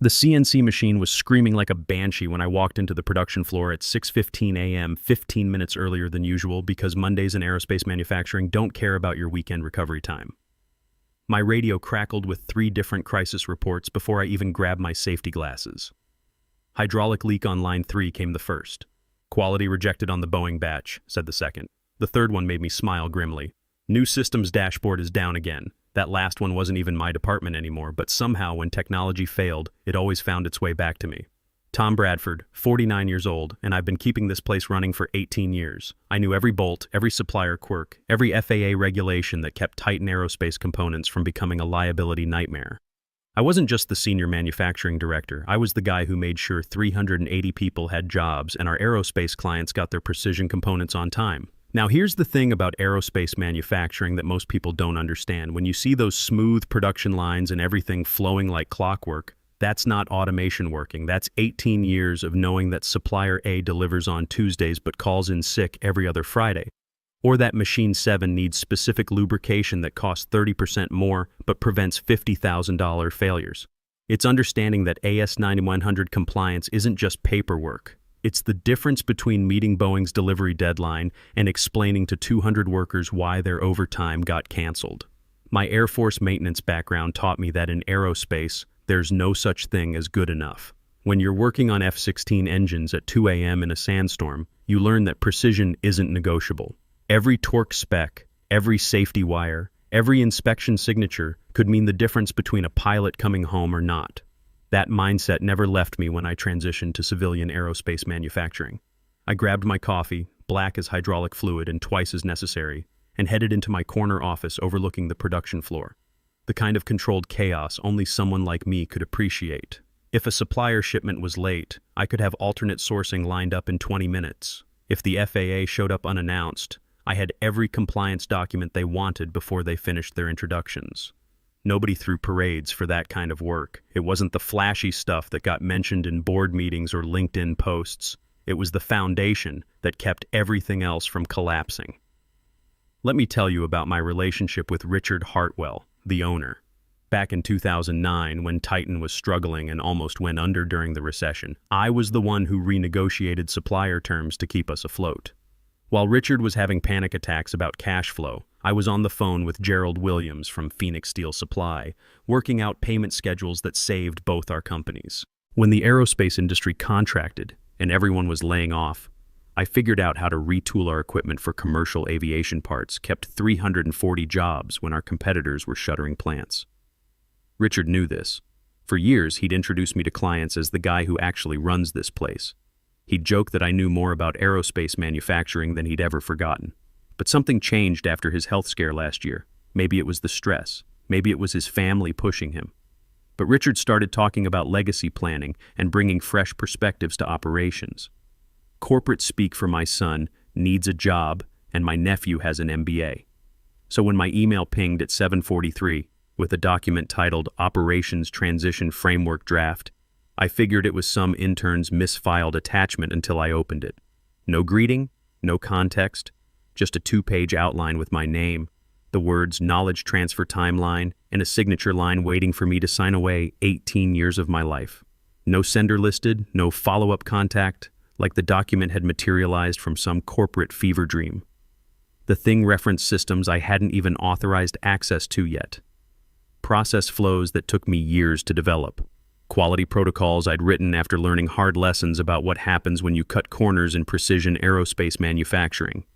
The CNC machine was screaming like a banshee when I walked into the production floor at 6:15 a.m., 15 minutes earlier than usual because Mondays in aerospace manufacturing don't care about your weekend recovery time. My radio crackled with 3 different crisis reports before I even grabbed my safety glasses. Hydraulic leak on line 3 came the first. Quality rejected on the Boeing batch, said the second. The third one made me smile grimly. New systems dashboard is down again. That last one wasn't even my department anymore, but somehow when technology failed, it always found its way back to me. Tom Bradford, 49 years old, and I've been keeping this place running for 18 years. I knew every bolt, every supplier quirk, every FAA regulation that kept Titan Aerospace components from becoming a liability nightmare. I wasn't just the senior manufacturing director, I was the guy who made sure 380 people had jobs and our aerospace clients got their precision components on time. Now here's the thing about aerospace manufacturing that most people don't understand. When you see those smooth production lines and everything flowing like clockwork, that's not automation working. That's 18 years of knowing that supplier A delivers on Tuesdays but calls in sick every other Friday. Or that machine 7 needs specific lubrication that costs 30% more but prevents $50,000 failures. It's understanding that AS9100 compliance isn't just paperwork. It's the difference between meeting Boeing's delivery deadline and explaining to 200 workers why their overtime got canceled. My Air Force maintenance background taught me that in aerospace, there's no such thing as good enough. When you're working on F-16 engines at 2 a.m. in a sandstorm, you learn that precision isn't negotiable. Every torque spec, every safety wire, every inspection signature could mean the difference between a pilot coming home or not. That mindset never left me when I transitioned to civilian aerospace manufacturing. I grabbed my coffee, black as hydraulic fluid and twice as necessary, and headed into my corner office overlooking the production floor. The kind of controlled chaos only someone like me could appreciate. If a supplier shipment was late, I could have alternate sourcing lined up in 20 minutes. If the FAA showed up unannounced, I had every compliance document they wanted before they finished their introductions. Nobody threw parades for that kind of work. It wasn't the flashy stuff that got mentioned in board meetings or LinkedIn posts. It was the foundation that kept everything else from collapsing. Let me tell you about my relationship with Richard Hartwell, the owner. Back in 2009, when Titan was struggling and almost went under during the recession, I was the one who renegotiated supplier terms to keep us afloat. While Richard was having panic attacks about cash flow, I was on the phone with Gerald Williams from Phoenix Steel Supply, working out payment schedules that saved both our companies. When the aerospace industry contracted and everyone was laying off, I figured out how to retool our equipment for commercial aviation parts, kept 340 jobs when our competitors were shuttering plants. Richard knew this. For years, he'd introduced me to clients as the guy who actually runs this place. He'd joke that I knew more about aerospace manufacturing than he'd ever forgotten. But something changed after his health scare last year. Maybe it was the stress. Maybe it was his family pushing him. But Richard started talking about legacy planning and bringing fresh perspectives to operations. Corporate speak for my son needs a job, and my nephew has an MBA. So when my email pinged at 7:43 with a document titled Operations Transition Framework Draft, I figured it was some intern's misfiled attachment until I opened it. No greeting, no context, just a 2-page outline with my name, the words knowledge transfer timeline, and a signature line waiting for me to sign away 18 years of my life. No sender listed, no follow-up contact, like the document had materialized from some corporate fever dream. The thing referenced systems I hadn't even authorized access to yet. Process flows that took me years to develop. Quality protocols I'd written after learning hard lessons about what happens when you cut corners in precision aerospace manufacturing.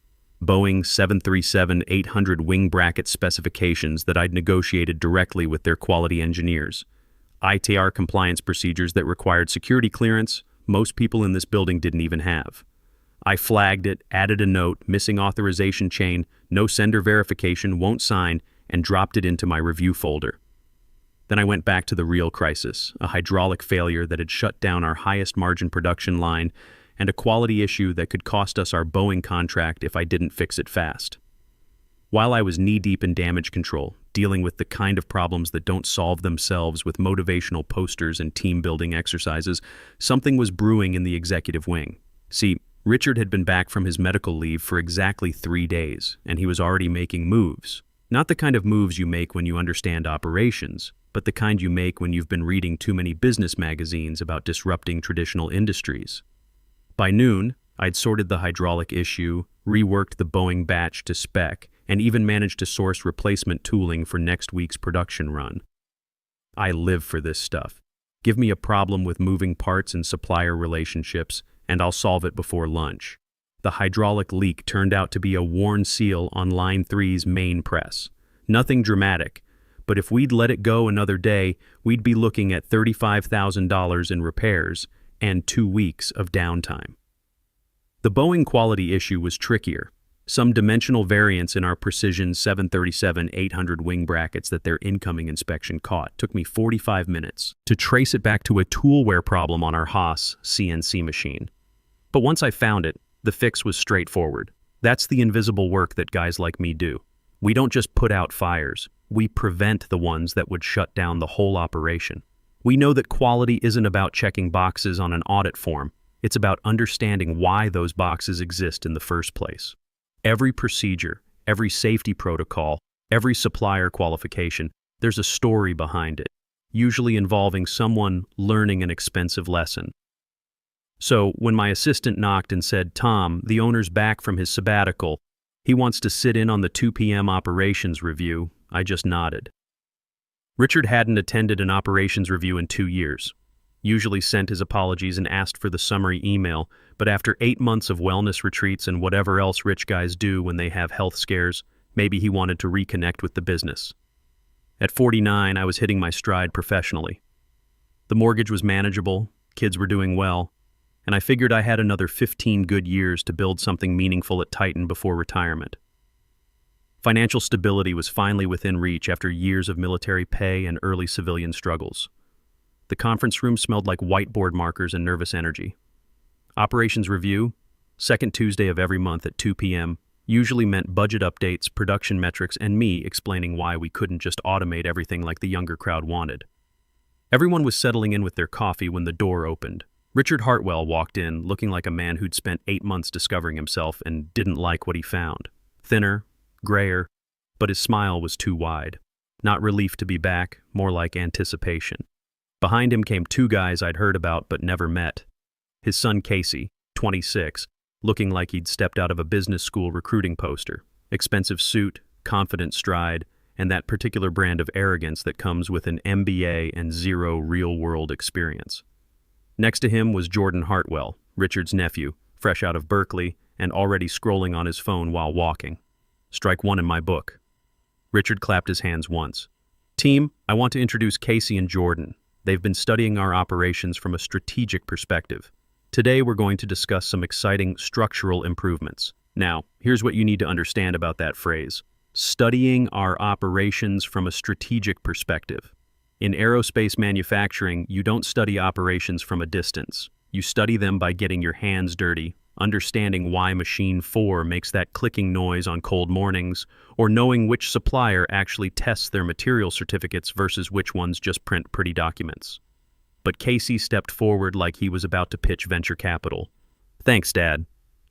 Boeing 737-800 wing bracket specifications that I'd negotiated directly with their quality engineers. ITAR compliance procedures that required security clearance most people in this building didn't even have. I flagged it, added a note, missing authorization chain, no sender verification, won't sign, and dropped it into my review folder. Then I went back to the real crisis, a hydraulic failure that had shut down our highest margin production line, and a quality issue that could cost us our Boeing contract if I didn't fix it fast. While I was knee-deep in damage control, dealing with the kind of problems that don't solve themselves with motivational posters and team-building exercises, something was brewing in the executive wing. See, Richard had been back from his medical leave for exactly 3 days, and he was already making moves. Not the kind of moves you make when you understand operations, but the kind you make when you've been reading too many business magazines about disrupting traditional industries. By noon, I'd sorted the hydraulic issue, reworked the Boeing batch to spec, and even managed to source replacement tooling for next week's production run. I live for this stuff. Give me a problem with moving parts and supplier relationships, and I'll solve it before lunch. The hydraulic leak turned out to be a worn seal on Line 3's main press. Nothing dramatic, but if we'd let it go another day, we'd be looking at $35,000 in repairs and 2 weeks of downtime. The Boeing quality issue was trickier. Some dimensional variance in our precision 737-800 wing brackets that their incoming inspection caught took me 45 minutes to trace it back to a tool wear problem on our Haas CNC machine. But once I found it, the fix was straightforward. That's the invisible work that guys like me do. We don't just put out fires, we prevent the ones that would shut down the whole operation. We know that quality isn't about checking boxes on an audit form. It's about understanding why those boxes exist in the first place. Every procedure, every safety protocol, every supplier qualification, there's a story behind it, usually involving someone learning an expensive lesson. So, when my assistant knocked and said, "Tom, the owner's back from his sabbatical. He wants to sit in on the 2 p.m. operations review," I just nodded. Richard hadn't attended an operations review in 2 years. Usually sent his apologies and asked for the summary email, but after 8 months of wellness retreats and whatever else rich guys do when they have health scares, maybe he wanted to reconnect with the business. At 49, I was hitting my stride professionally. The mortgage was manageable, kids were doing well, and I figured I had another 15 good years to build something meaningful at Titan before retirement. Financial stability was finally within reach after years of military pay and early civilian struggles. The conference room smelled like whiteboard markers and nervous energy. Operations review, second Tuesday of every month at 2 p.m., usually meant budget updates, production metrics, and me explaining why we couldn't just automate everything like the younger crowd wanted. Everyone was settling in with their coffee when the door opened. Richard Hartwell walked in, looking like a man who'd spent 8 months discovering himself and didn't like what he found. Thinner, grayer, but his smile was too wide. Not relief to be back, more like anticipation. Behind him came 2 guys I'd heard about but never met. His son Casey, 26, looking like he'd stepped out of a business school recruiting poster. Expensive suit, confident stride, and that particular brand of arrogance that comes with an MBA and 0 real-world experience. Next to him was Jordan Hartwell, Richard's nephew, fresh out of Berkeley and already scrolling on his phone while walking. Strike 1 in my book. Richard clapped his hands once. "Team, I want to introduce Casey and Jordan. They've been studying our operations from a strategic perspective. Today we're going to discuss some exciting structural improvements. Now, here's what you need to understand about that phrase. Studying our operations from a strategic perspective. In aerospace manufacturing, you don't study operations from a distance. You study them by getting your hands dirty, understanding why Machine 4 makes that clicking noise on cold mornings, or knowing which supplier actually tests their material certificates versus which ones just print pretty documents. But Casey stepped forward like he was about to pitch venture capital. "Thanks, Dad.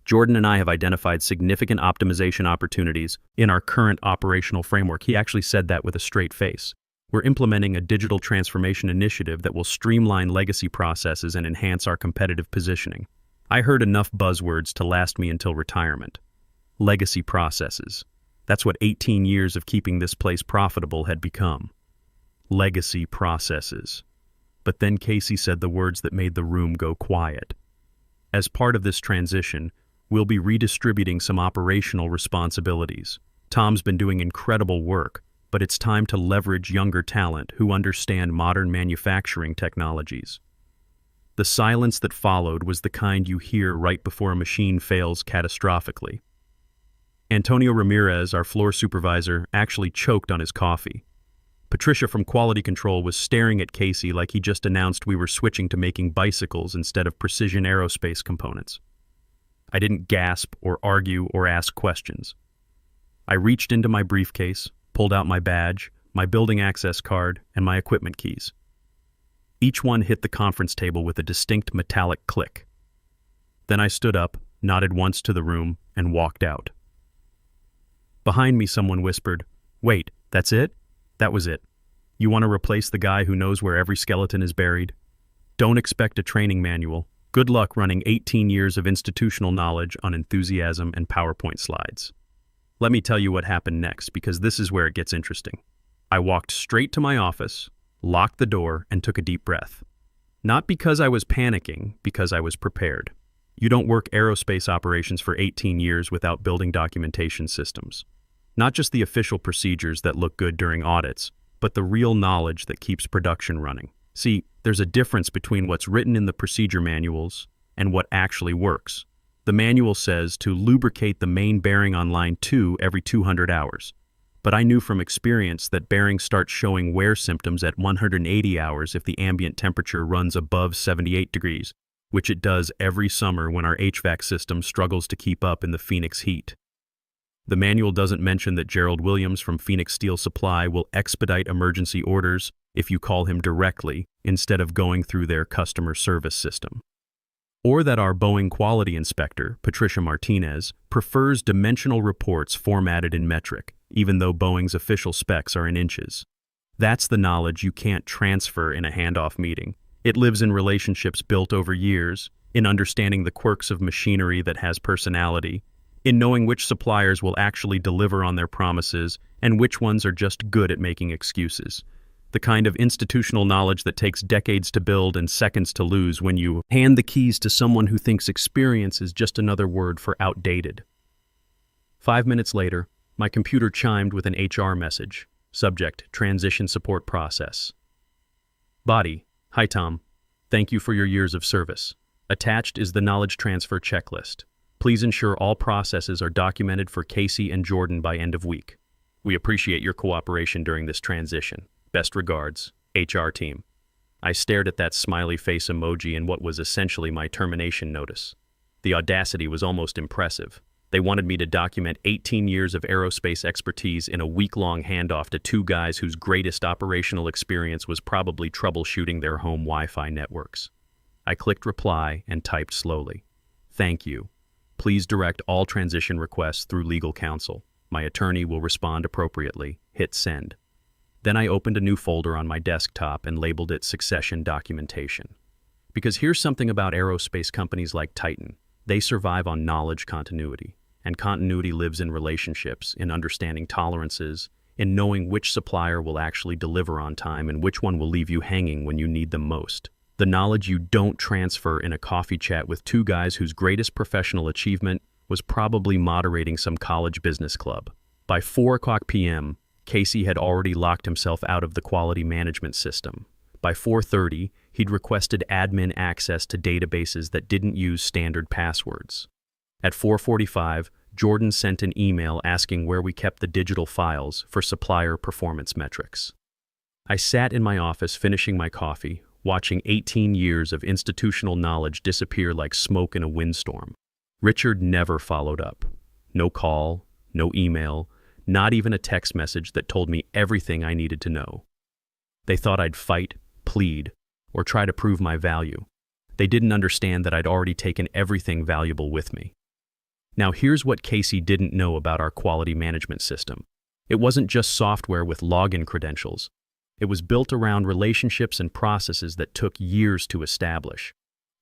Jordan and I have identified significant optimization opportunities in our current operational framework." He actually said that with a straight face. "We're implementing a digital transformation initiative that will streamline legacy processes and enhance our competitive positioning." I heard enough buzzwords to last me until retirement. Legacy processes. That's what 18 years of keeping this place profitable had become. Legacy processes. But then Casey said the words that made the room go quiet. As part of this transition, we'll be redistributing some operational responsibilities. Tom's been doing incredible work, but it's time to leverage younger talent who understand modern manufacturing technologies. The silence that followed was the kind you hear right before a machine fails catastrophically. Antonio Ramirez, our floor supervisor, actually choked on his coffee. Patricia from Quality Control was staring at Casey like he just announced we were switching to making bicycles instead of precision aerospace components. I didn't gasp or argue or ask questions. I reached into my briefcase, pulled out my badge, my building access card, and my equipment keys. Each one hit the conference table with a distinct metallic click. Then I stood up, nodded once to the room, and walked out. Behind me, someone whispered, "Wait, that's it?" That was it. You want to replace the guy who knows where every skeleton is buried? Don't expect a training manual. Good luck running 18 years of institutional knowledge on enthusiasm and PowerPoint slides. Let me tell you what happened next, because this is where it gets interesting. I walked straight to my office, locked the door, and took a deep breath. Not because I was panicking, because I was prepared. You don't work aerospace operations for 18 years without building documentation systems. Not just the official procedures that look good during audits, but the real knowledge that keeps production running. See, there's a difference between what's written in the procedure manuals and what actually works. The manual says to lubricate the main bearing on line 2 every 200 hours. But I knew from experience that bearings start showing wear symptoms at 180 hours if the ambient temperature runs above 78 degrees, which it does every summer when our HVAC system struggles to keep up in the Phoenix heat. The manual doesn't mention that Gerald Williams from Phoenix Steel Supply will expedite emergency orders if you call him directly instead of going through their customer service system. Or that our Boeing quality inspector, Patricia Martinez, prefers dimensional reports formatted in metric, even though Boeing's official specs are in inches. That's the knowledge you can't transfer in a handoff meeting. It lives in relationships built over years, in understanding the quirks of machinery that has personality, in knowing which suppliers will actually deliver on their promises and which ones are just good at making excuses. The kind of institutional knowledge that takes decades to build and seconds to lose when you hand the keys to someone who thinks experience is just another word for outdated. 5 minutes later, my computer chimed with an HR message. Subject, transition support process. Body, hi Tom. Thank you for your years of service. Attached is the knowledge transfer checklist. Please ensure all processes are documented for Casey and Jordan by end of week. We appreciate your cooperation during this transition. Best regards, HR team. I stared at that smiley face emoji in what was essentially my termination notice. The audacity was almost impressive. They wanted me to document 18 years of aerospace expertise in a week-long handoff to two guys whose greatest operational experience was probably troubleshooting their home Wi-Fi networks. I clicked reply and typed slowly. Thank you. Please direct all transition requests through legal counsel. My attorney will respond appropriately. Hit send. Then I opened a new folder on my desktop and labeled it Succession Documentation. Because here's something about aerospace companies like Titan. They survive on knowledge continuity, and continuity lives in relationships, in understanding tolerances, in knowing which supplier will actually deliver on time and which one will leave you hanging when you need them most. The knowledge you don't transfer in a coffee chat with two guys whose greatest professional achievement was probably moderating some college business club. By 4:00 p.m., Casey had already locked himself out of the quality management system. By 4:30, he'd requested admin access to databases that didn't use standard passwords. At 4:45, Jordan sent an email asking where we kept the digital files for supplier performance metrics. I sat in my office finishing my coffee, watching 18 years of institutional knowledge disappear like smoke in a windstorm. Richard never followed up. No call, no email, not even a text message that told me everything I needed to know. They thought I'd fight, plead, or try to prove my value. They didn't understand that I'd already taken everything valuable with me. Now here's what Casey didn't know about our quality management system. It wasn't just software with login credentials. It was built around relationships and processes that took years to establish.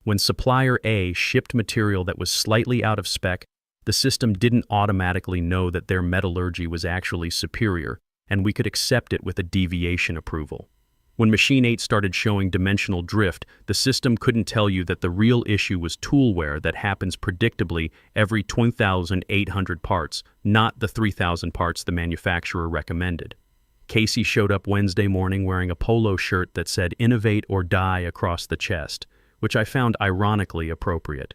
When supplier A shipped material that was slightly out of spec, the system didn't automatically know that their metallurgy was actually superior, and we could accept it with a deviation approval. When Machine 8 started showing dimensional drift, the system couldn't tell you that the real issue was tool wear that happens predictably every 2,800 parts, not the 3,000 parts the manufacturer recommended. Casey showed up Wednesday morning wearing a polo shirt that said "Innovate or Die" across the chest, which I found ironically appropriate.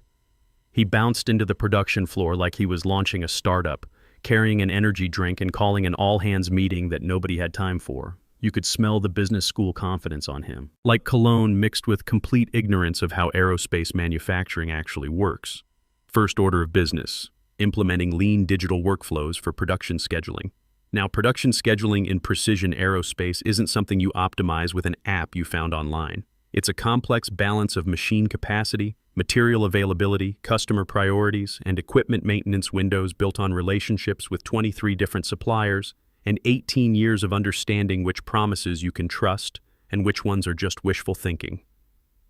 He bounced into the production floor like he was launching a startup, carrying an energy drink and calling an all-hands meeting that nobody had time for. You could smell the business school confidence on him, like cologne mixed with complete ignorance of how aerospace manufacturing actually works. First order of business, implementing lean digital workflows for production scheduling. Now, production scheduling in precision aerospace isn't something you optimize with an app you found online. It's a complex balance of machine capacity, material availability, customer priorities, and equipment maintenance windows built on relationships with 23 different suppliers and 18 years of understanding which promises you can trust and which ones are just wishful thinking.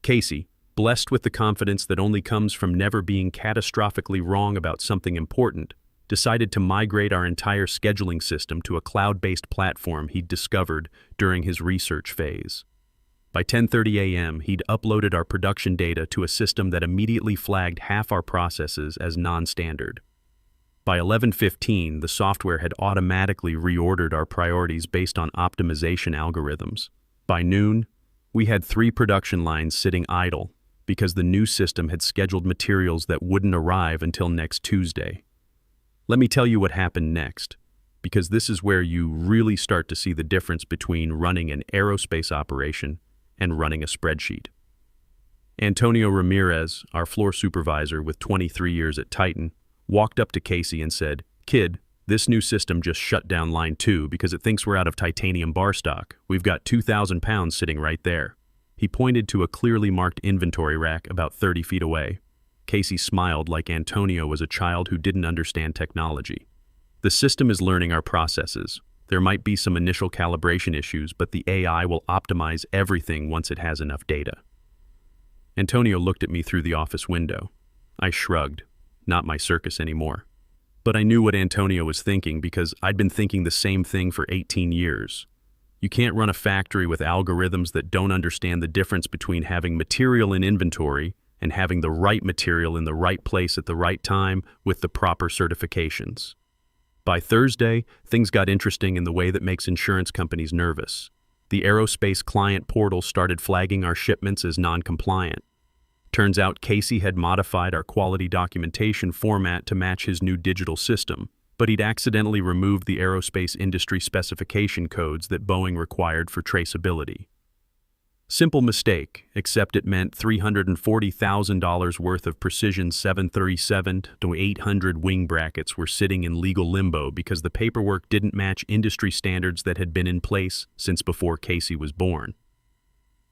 Casey, blessed with the confidence that only comes from never being catastrophically wrong about something important, decided to migrate our entire scheduling system to a cloud-based platform he'd discovered during his research phase. By 10:30 a.m., he'd uploaded our production data to a system that immediately flagged half our processes as non-standard. By 11:15, the software had automatically reordered our priorities based on optimization algorithms. By noon, we had 3 production lines sitting idle because the new system had scheduled materials that wouldn't arrive until next Tuesday. Let me tell you what happened next, because this is where you really start to see the difference between running an aerospace operation and running a spreadsheet. Antonio Ramirez, our floor supervisor with 23 years at Titan, walked up to Casey and said, "Kid, this new system just shut down line 2 because it thinks we're out of titanium bar stock. We've got 2,000 pounds sitting right there." He pointed to a clearly marked inventory rack about 30 feet away. Casey smiled like Antonio was a child who didn't understand technology. "The system is learning our processes. There might be some initial calibration issues, but the AI will optimize everything once it has enough data." Antonio looked at me through the office window. I shrugged. Not my circus anymore. But I knew what Antonio was thinking because I'd been thinking the same thing for 18 years. You can't run a factory with algorithms that don't understand the difference between having material in inventory and having the right material in the right place at the right time with the proper certifications. By Thursday, things got interesting in the way that makes insurance companies nervous. The aerospace client portal started flagging our shipments as non-compliant. Turns out Casey had modified our quality documentation format to match his new digital system, but he'd accidentally removed the aerospace industry specification codes that Boeing required for traceability. Simple mistake, except it meant $340,000 worth of precision 737-800 wing brackets were sitting in legal limbo because the paperwork didn't match industry standards that had been in place since before Casey was born.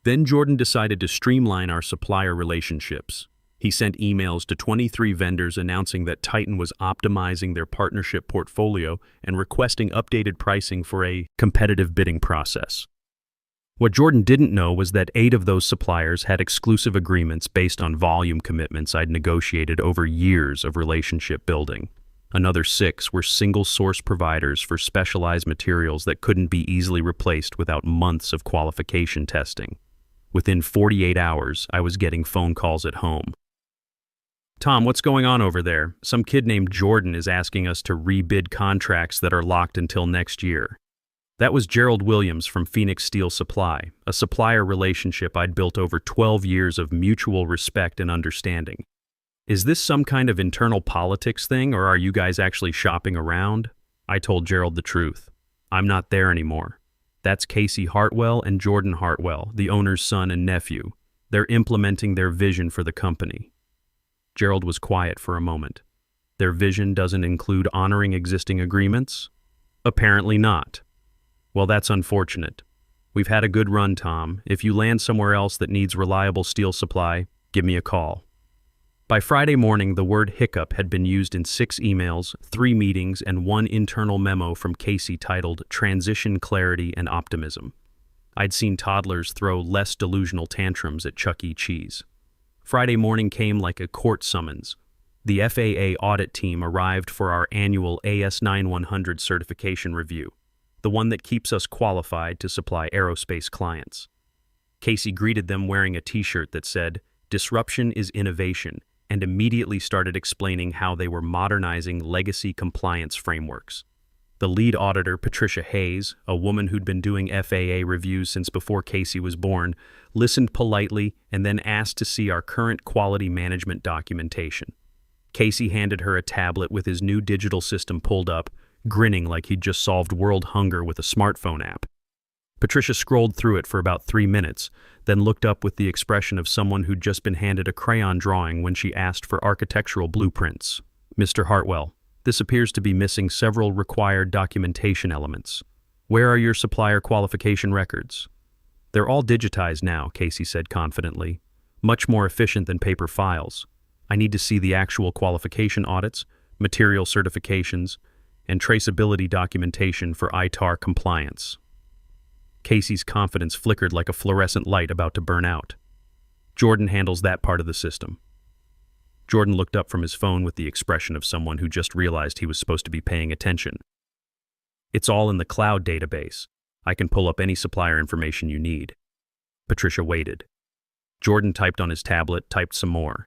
Then Jordan decided to streamline our supplier relationships. He sent emails to 23 vendors announcing that Titan was optimizing their partnership portfolio and requesting updated pricing for a competitive bidding process. What Jordan didn't know was that 8 of those suppliers had exclusive agreements based on volume commitments I'd negotiated over years of relationship building. Another 6 were single-source providers for specialized materials that couldn't be easily replaced without months of qualification testing. Within 48 hours, I was getting phone calls at home. "Tom, what's going on over there? Some kid named Jordan is asking us to rebid contracts that are locked until next year." That was Gerald Williams from Phoenix Steel Supply, a supplier relationship I'd built over 12 years of mutual respect and understanding. "Is this some kind of internal politics thing, or are you guys actually shopping around?" I told Gerald the truth. "I'm not there anymore. That's Casey Hartwell and Jordan Hartwell, the owner's son and nephew. They're implementing their vision for the company." Gerald was quiet for a moment. "Their vision doesn't include honoring existing agreements?" "Apparently not." "Well, that's unfortunate. We've had a good run, Tom. If you land somewhere else that needs reliable steel supply, give me a call." By Friday morning, the word hiccup had been used in 6 emails, 3 meetings, and 1 internal memo from Casey titled Transition, Clarity, and Optimism. I'd seen toddlers throw less delusional tantrums at Chuck E. Cheese. Friday morning came like a court summons. The FAA audit team arrived for our annual AS9100 certification review, the one that keeps us qualified to supply aerospace clients. Casey greeted them wearing a t-shirt that said, "Disruption is innovation," and immediately started explaining how they were modernizing legacy compliance frameworks. The lead auditor, Patricia Hayes, a woman who'd been doing FAA reviews since before Casey was born, listened politely and then asked to see our current quality management documentation. Casey handed her a tablet with his new digital system pulled up, grinning like he'd just solved world hunger with a smartphone app. Patricia scrolled through it for about 3 minutes, then looked up with the expression of someone who'd just been handed a crayon drawing when she asked for architectural blueprints. "Mr. Hartwell, this appears to be missing several required documentation elements. Where are your supplier qualification records?" "They're all digitized now," Casey said confidently. "Much more efficient than paper files. I need to see the actual qualification audits, material certifications, and traceability documentation for ITAR compliance. Casey's confidence flickered like a fluorescent light about to burn out. Jordan handles that part of the system. Jordan looked up from his phone with the expression of someone who just realized he was supposed to be paying attention. It's all in the cloud database. I can pull up any supplier information you need. Patricia waited. Jordan typed on his tablet, typed some more.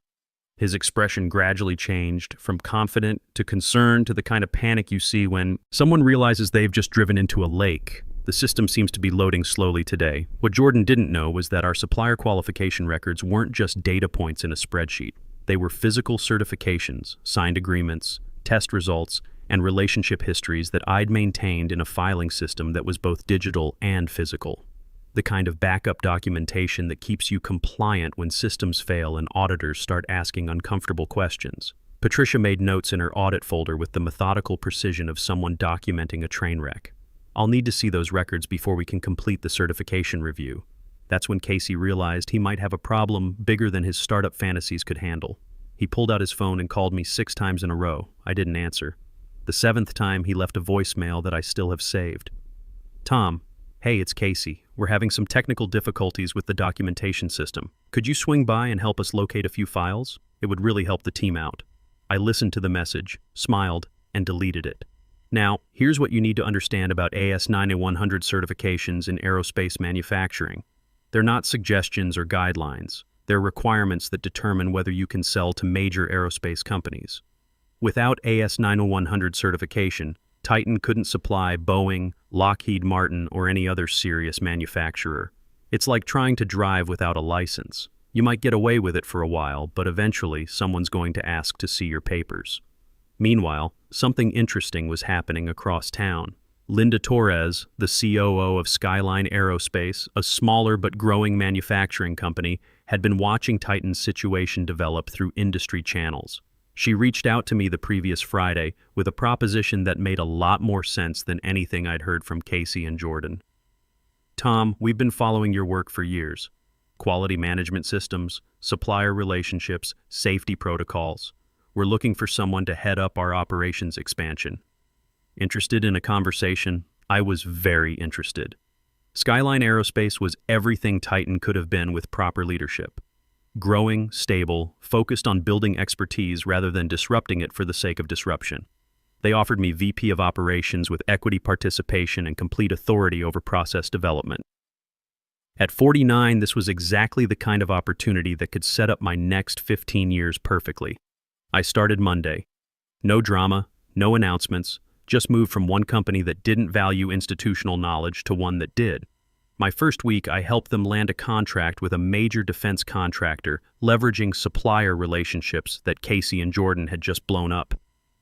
His expression gradually changed from confident to concerned to the kind of panic you see when someone realizes they've just driven into a lake. The system seems to be loading slowly today. What Jordan didn't know was that our supplier qualification records weren't just data points in a spreadsheet. They were physical certifications, signed agreements, test results, and relationship histories that I'd maintained in a filing system that was both digital and physical. The kind of backup documentation that keeps you compliant when systems fail and auditors start asking uncomfortable questions. Patricia made notes in her audit folder with the methodical precision of someone documenting a train wreck. I'll need to see those records before we can complete the certification review. That's when Casey realized he might have a problem bigger than his startup fantasies could handle. He pulled out his phone and called me 6 times in a row. I didn't answer. The 7th time, he left a voicemail that I still have saved. Tom, hey, it's Casey. We're having some technical difficulties with the documentation system. Could you swing by and help us locate a few files? It would really help the team out. I listened to the message, smiled, and deleted it. Now, here's what you need to understand about AS9100 certifications in aerospace manufacturing. They're not suggestions or guidelines. They're requirements that determine whether you can sell to major aerospace companies. Without AS9100 certification, Titan couldn't supply Boeing, Lockheed Martin, or any other serious manufacturer. It's like trying to drive without a license. You might get away with it for a while, but eventually someone's going to ask to see your papers. Meanwhile, something interesting was happening across town. Linda Torres, the COO of Skyline Aerospace, a smaller but growing manufacturing company, had been watching Titan's situation develop through industry channels. She reached out to me the previous Friday with a proposition that made a lot more sense than anything I'd heard from Casey and Jordan. Tom, we've been following your work for years. Quality management systems, supplier relationships, safety protocols. We're looking for someone to head up our operations expansion. Interested in a conversation? I was very interested. Skyline Aerospace was everything Titan could have been with proper leadership. Growing, stable, focused on building expertise rather than disrupting it for the sake of disruption. They offered me VP of Operations with equity participation and complete authority over process development. At 49, this was exactly the kind of opportunity that could set up my next 15 years perfectly. I started Monday. No drama, no announcements, just moved from one company that didn't value institutional knowledge to one that did. My first week, I helped them land a contract with a major defense contractor, leveraging supplier relationships that Casey and Jordan had just blown up.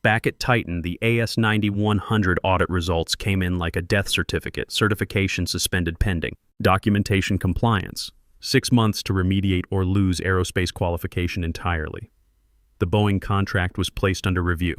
Back at Titan, the AS9100 audit results came in like a death certificate, certification suspended pending, documentation compliance, 6 months to remediate or lose aerospace qualification entirely. The Boeing contract was placed under review.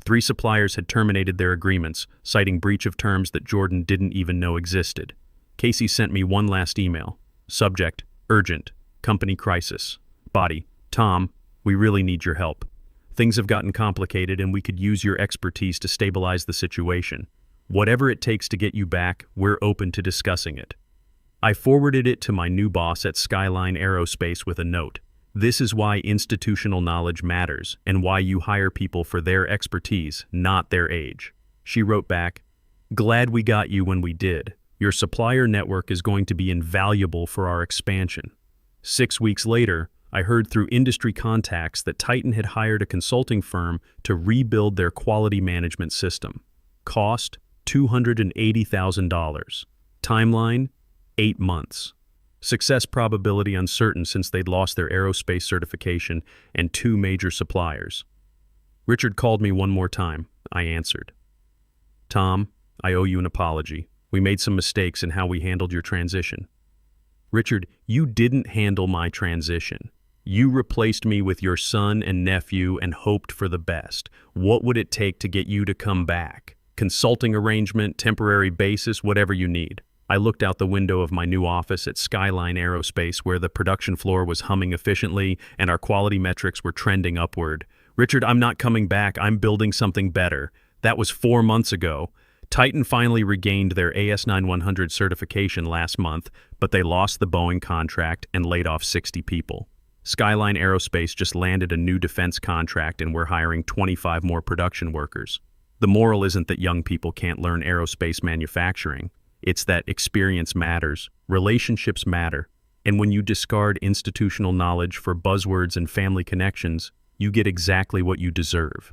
3 suppliers had terminated their agreements, citing breach of terms that Jordan didn't even know existed. Casey sent me one last email. Subject, urgent, company crisis. Body, Tom, we really need your help. Things have gotten complicated and we could use your expertise to stabilize the situation. Whatever it takes to get you back, we're open to discussing it. I forwarded it to my new boss at Skyline Aerospace with a note. This is why institutional knowledge matters and why you hire people for their expertise, not their age. She wrote back, glad we got you when we did. Your supplier network is going to be invaluable for our expansion. 6 weeks later, I heard through industry contacts that Titan had hired a consulting firm to rebuild their quality management system. Cost, $280,000. Timeline, 8 months. Success probability uncertain since they'd lost their aerospace certification and 2 major suppliers. Richard called me one more time. I answered. Tom, I owe you an apology. We made some mistakes in how we handled your transition. Richard, you didn't handle my transition. You replaced me with your son and nephew and hoped for the best. What would it take to get you to come back? Consulting arrangement, temporary basis, whatever you need. I looked out the window of my new office at Skyline Aerospace where the production floor was humming efficiently and our quality metrics were trending upward. Richard, I'm not coming back. I'm building something better. That was 4 months ago. Titan finally regained their AS9100 certification last month, but they lost the Boeing contract and laid off 60 people. Skyline Aerospace just landed a new defense contract and we're hiring 25 more production workers. The moral isn't that young people can't learn aerospace manufacturing. It's that experience matters, relationships matter, and when you discard institutional knowledge for buzzwords and family connections, you get exactly what you deserve.